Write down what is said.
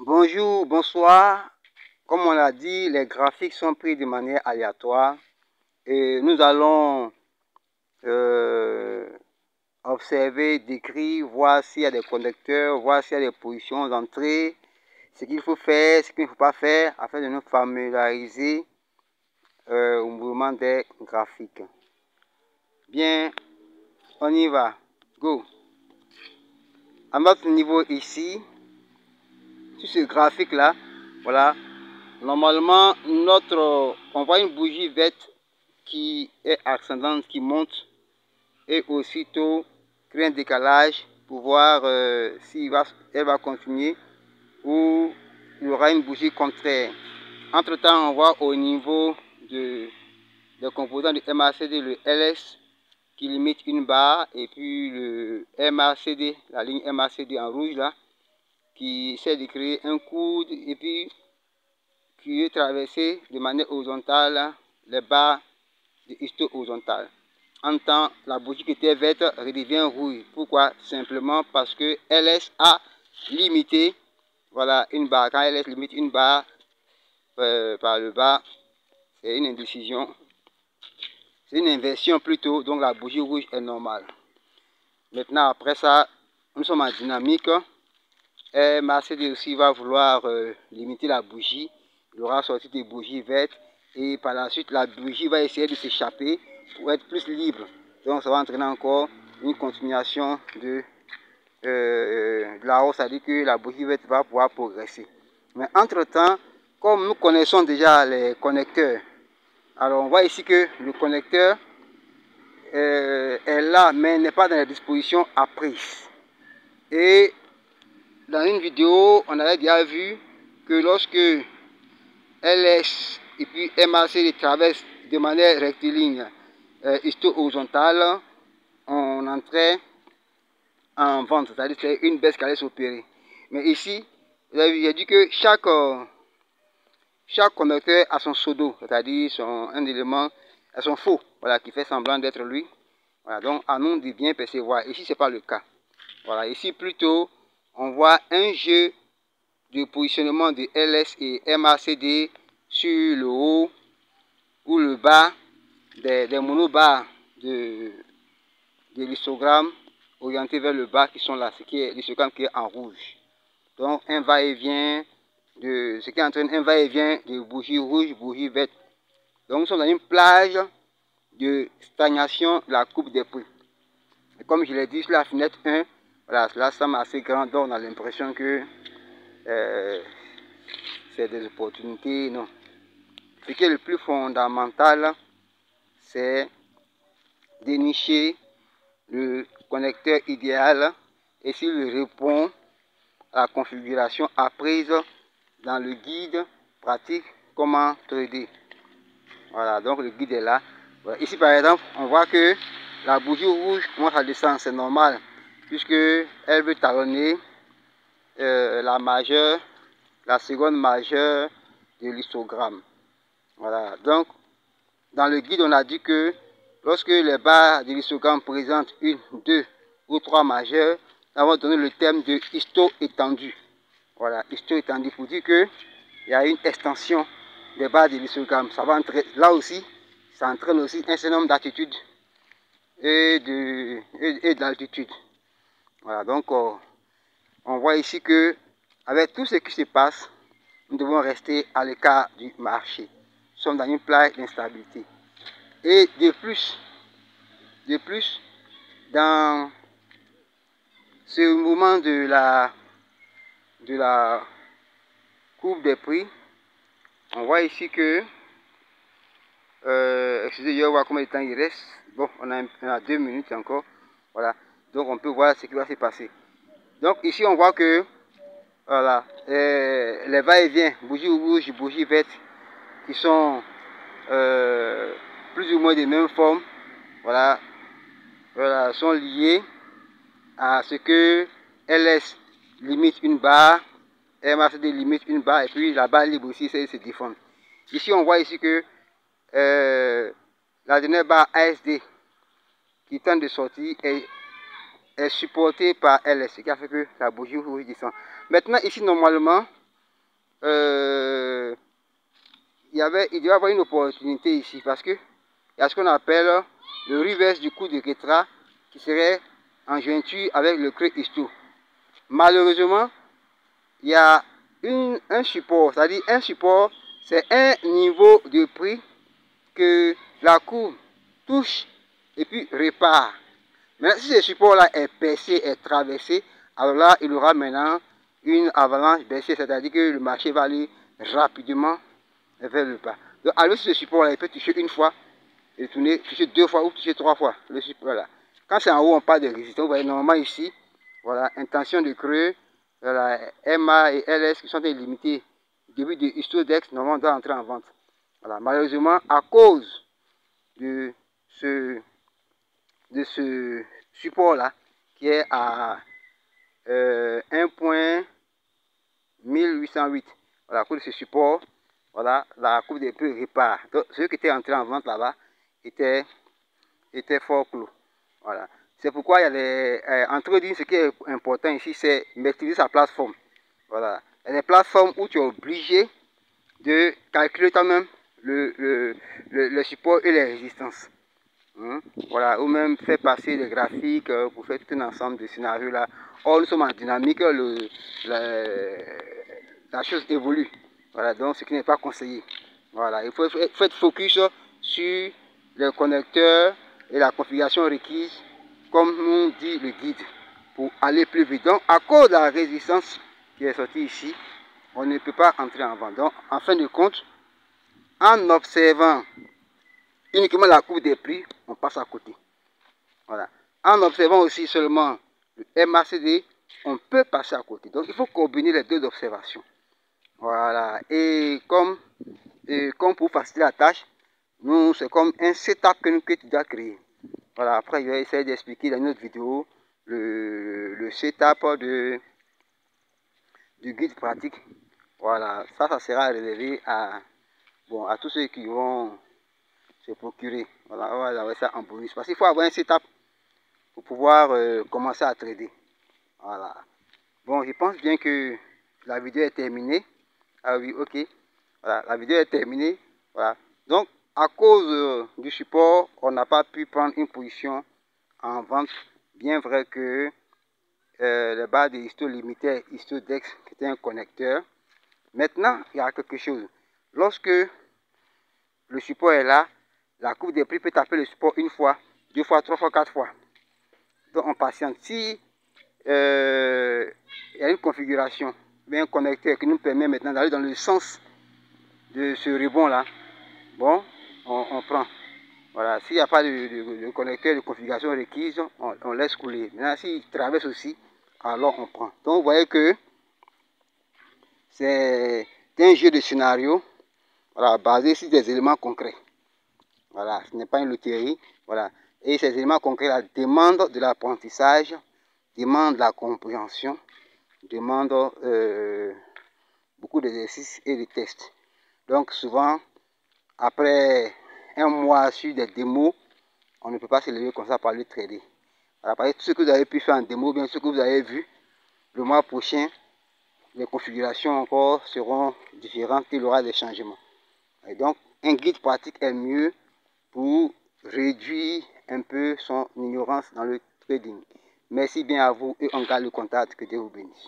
Bonjour, bonsoir. Comme on l'a dit, les graphiques sont pris de manière aléatoire et nous allons observer, décrire, voir s'il y a des connecteurs, voir s'il y a des positions d'entrée, ce qu'il faut faire, ce qu'il ne faut pas faire, afin de nous familiariser au mouvement des graphiques. Bien, on y va. Go. À notre niveau ici, sur ce graphique-là, voilà, normalement, on voit une bougie verte qui est ascendante, qui monte, et aussitôt crée un décalage pour voir si elle va continuer ou il y aura une bougie contraire. Entre temps, on voit au niveau des composants du MACD le LS qui limite une barre, et puis le MACD, la ligne MACD en rouge là, qui essaie de créer un coude et puis qui est traversé de manière horizontale les barres de histo horizontale. En temps, la bougie qui était verte redevient rouge. Pourquoi? Simplement parce que LS a limité, voilà, une barre. Quand LS limite une barre par le bas, c'est une indécision. C'est une inversion plutôt, donc la bougie rouge est normale. Maintenant, après ça, nous sommes en dynamique. MACD aussi va vouloir limiter la bougie. Il aura sorti des bougies vertes et par la suite, la bougie va essayer de s'échapper pour être plus libre. Donc, ça va entraîner encore une continuation de la hausse, c'est-à-dire que la bougie verte va pouvoir progresser. Mais entre-temps, comme nous connaissons déjà les connecteurs, alors on voit ici que le connecteur est là, mais n'est pas dans les dispositions apprises. Et dans une vidéo, on avait déjà vu que lorsque LS et puis MAC traversent de manière rectiligne histo-horizontale, on entrait en vente, c'est-à-dire que c'est une baisse qui allait s'opérer. Mais ici, j'ai dit que chaque connecteur a son pseudo, c'est-à-dire un élément, a son faux, voilà, qui fait semblant d'être lui. Voilà, donc à nous de bien percevoir. Ici, ce n'est pas le cas. Voilà, ici plutôt, on voit un jeu de positionnement de LS et MACD sur le haut ou le bas des monobars de l'histogramme orienté vers le bas qui sont là, ce qui est l'histogramme qui est en rouge. Donc un va-et-vient de ce qui entraîne un va-et-vient de bougie rouge, bougie verte. Donc nous sommes dans une plage de stagnation de la courbe des prix. Et comme je l'ai dit sur la fenêtre 1, voilà, cela semble assez grand, donc on a l'impression que c'est des opportunités. Non. Ce qui est le plus fondamental, c'est dénicher le connecteur idéal et s'il répond à la configuration apprise dans le guide pratique comment trader. Voilà, donc le guide est là. Voilà. Ici par exemple, on voit que la bougie rouge commence à descendre, c'est normal, puisque elle veut talonner la majeure, la seconde majeure de l'histogramme. Voilà, donc dans le guide on a dit que lorsque les barres de l'histogramme présentent une, deux ou trois majeures, ça va donner le terme de histo étendu. Voilà, histo étendu pour dire que il y a une extension des barres de l'histogramme. Ça va entrer là aussi, ça entraîne aussi un certain nombre d'attitudes et de l'altitude. Voilà, donc on voit ici que avec tout ce qui se passe, nous devons rester à l'écart du marché. Nous sommes dans une plage d'instabilité. Et de plus, dans ce mouvement de la courbe des prix, on voit ici que, excusez, je vais voir combien de temps il reste. Bon, on a 2 minutes encore. Voilà, donc on peut voir ce qui va se passer. Donc ici on voit que, voilà, les va-et-vient, bougie rouge, bougie verte, qui sont plus ou moins des mêmes formes, voilà, sont liés à ce que LS limite une barre, MACD limite une barre, et puis la barre libre aussi se défend. Ici on voit ici que la dernière barre ASD qui tente de sortir est supportée par LS, ce qui a fait que la bougie rouge descend. Maintenant ici normalement il devait y avoir une opportunité ici parce que il y a ce qu'on appelle le reverse du coup de Ketra qui serait en jointure avec le creux histo. Malheureusement, il y a un support, c'est-à-dire un support, c'est un niveau de prix que la courbe touche et puis répare. Maintenant, si ce support-là est percé, est traversé, alors là, il aura maintenant une avalanche baissière, c'est-à-dire que le marché va aller rapidement vers le bas. Donc, alors si ce support-là, il peut toucher une fois, et tourner, toucher 2 fois ou toucher 3 fois le support-là. Quand c'est en haut, on parle de résistance. Vous voyez, normalement ici, voilà, intention de creux, voilà, MA et LS qui sont illimités. Début de histodex, normalement, on doit entrer en vente. Voilà, malheureusement, à cause de ce support-là, qui est à 1.1808, voilà, à cause de ce support, voilà, la courbe des prix répare. Donc, ceux qui étaient entrés en vente là-bas étaient fort clos. Voilà. C'est pourquoi il y a les entre-lignes, ce qui est important ici, c'est maîtriser sa plateforme. Voilà. Il y a des plateformes où tu es obligé de calculer toi-même le support et les résistances. Voilà, ou même faire passer des graphiques pour faire tout un ensemble de scénarios là. Or, nous sommes en dynamique, la chose évolue. Voilà, donc ce qui n'est pas conseillé. Voilà, il faut être focus sur les connecteurs et la configuration requise, comme nous dit le guide, pour aller plus vite. Donc, à cause de la résistance qui est sortie ici, on ne peut pas entrer en vente. Donc, en fin de compte, en observant uniquement la courbe des prix, on passe à côté. Voilà. En observant aussi seulement le MACD, on peut passer à côté. Donc, il faut combiner les deux observations. Voilà. Et comme pour faciliter la tâche, nous, c'est comme un setup que tu dois créer. Voilà. Après, je vais essayer d'expliquer dans une autre vidéo le setup du guide pratique. Voilà. Ça sera réservé à tous ceux qui vont se procurer. Voilà. On va avoir ça en bonus. Parce qu'il faut avoir un setup pour pouvoir commencer à trader. Voilà. Bon, je pense bien que la vidéo est terminée. Ah oui, ok. Voilà, la vidéo est terminée. Voilà. Donc, à cause du support, on n'a pas pu prendre une position en vente. Bien vrai que les barres de histo limitaient histodex qui était un connecteur. Maintenant, il y a quelque chose. Lorsque le support est là, la courbe des prix peut taper le support une fois, 2 fois, 3 fois, 4 fois. Donc, on patiente. Si il y a une configuration, un connecteur qui nous permet maintenant d'aller dans le sens de ce rebond là, bon, on prend. Voilà, s'il n'y a pas de connecteur de configuration requise, on laisse couler. Maintenant, s'il traverse aussi, alors on prend. Donc, vous voyez que c'est un jeu de scénario, voilà, basé sur des éléments concrets. Voilà, ce n'est pas une loterie. Voilà. Et ces éléments concrets là, demandent de l'apprentissage, demandent de la compréhension, demandent beaucoup d'exercices et de tests. Donc souvent, après un mois sur des démos, on ne peut pas se lever comme ça par le trader. Voilà, parce que tout ce que vous avez pu faire en démo, bien ce que vous avez vu, le mois prochain, les configurations encore seront différentes, il y aura des changements. Et donc, un guide pratique est mieux pour réduire un peu son ignorance dans le trading. Merci bien à vous et on garde le contact. Que Dieu vous bénisse.